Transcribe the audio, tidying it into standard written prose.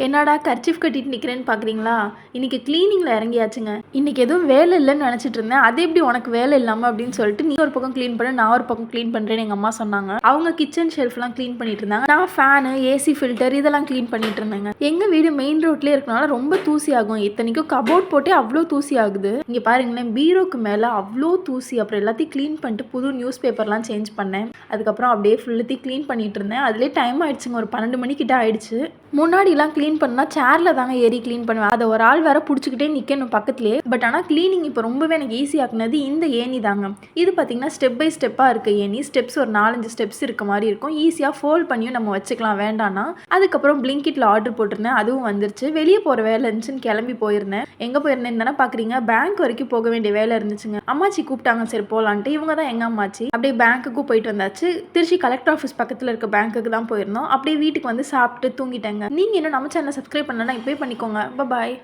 என்னடா கர்ச்சீஃப் கட்டிட்டு நிக்கிறேன்னு பார்க்குறீங்களா? இன்னைக்கு கிளீனிங்ல இறங்கியாச்சுங்க. இன்னைக்கு எதுவும் வேலை இல்லன்னு நெனச்சிட்டு இருந்தேன். அது எப்படி உனக்கு வேலை இல்லாம அப்படின்னு சொல்லிட்டு, நீ ஒரு பக்கம் கிளீன் பண்ணு, நான் ஒரு பக்கம் கிளீன் பண்றேன்னு எங்க அம்மா சொன்னாங்க. அவங்க கிச்சன் ஷெல்ஃப்லாம் கிளீன் பண்ணிட்டு இருந்தாங்க. நான் ஃபேனு, ஏசி ஃபில்டர் இதெல்லாம் கிளீன் பண்ணிட்டு இருந்தேங்க. எங்க வீடு மெயின் ரோட்லயே இருக்கனால ரொம்ப தூசி ஆகும். இத்தனைக்கும் கபோர்ட் போட்டே அவ்ளோ தூசி ஆகுது. இங்க பாருங்களேன், பீரோக்கு மேல அவ்ளோ தூசி. அப்புறம் எல்லாத்தையும் கிளீன் பண்ணிட்டு புது நியூஸ் பேப்பர்லாம் சேஞ்ச் பண்ணேன். அதுக்கப்புறம் அப்படியே ஃபுல்லத்தையும் கிளீன் பண்ணிட்டு இருந்தேன். அதுலயே டைம் ஆயிடுச்சுங்க. ஒரு 12 மணி கிட்ட ஆயிடுச்சு. முன்னாடிலாம் கிளீன் பண்ணா சேர்ல தாங்க ஏறி கிளீன் பண்ணுவேன். அதை ஒரு ஆள் வேற பிடிச்சிக்கிட்டே நிற்கணும் பக்கத்துலேயே. பட் ஆனால் கிளீனிங் இப்போ ரொம்பவே எனக்கு ஈஸியாக்குனது இந்த ஏணி தாங்க. இது பார்த்தீங்கன்னா ஸ்டெப் பை ஸ்டெப்பாக இருக்க ஏணி. ஸ்டெப்ஸ் ஒரு 4-5 ஸ்டெப்ஸ் இருக்க மாதிரி இருக்கும். ஈஸியாக ஃபோல்ட் பண்ணியும் நம்ம வச்சுக்கலாம் வேண்டாம்னா. அதுக்கப்புறம் பிளிங்கிட்ல ஆர்டர் போட்டிருந்தேன். அதுவும் வந்துருச்சு. வெளியே போகிற வேலை இருந்துச்சுன்னு கிளம்பி போயிருந்தேன். எங்கே போயிருந்தேன்னு தானே பார்க்குறீங்க, பேங்க் வரைக்கும் போக வேண்டிய வேலை இருந்துச்சுங்க. அம்மாச்சி கூப்பிட்டாங்க, சரி போகலான்ட்டு. இவங்க தான் எங்கள் அம்மாச்சி. அப்படியே பேங்க்குக்கும் போயிட்டு வந்தாச்சு. திருச்சி கலெக்டர் ஆஃபீஸ் பக்கத்தில் இருக்க பேங்க்குக்கு தான் போயிருந்தோம். அப்படியே வீட்டுக்கு வந்து சாப்பிட்டு தூங்கிட்டேங்க. நீங்கள் இன்னும் நம்ம சேனலை சப்ஸ்கிரைப் பண்ணலன்னா இப்போயே பண்ணிக்கோங்க. பாய்.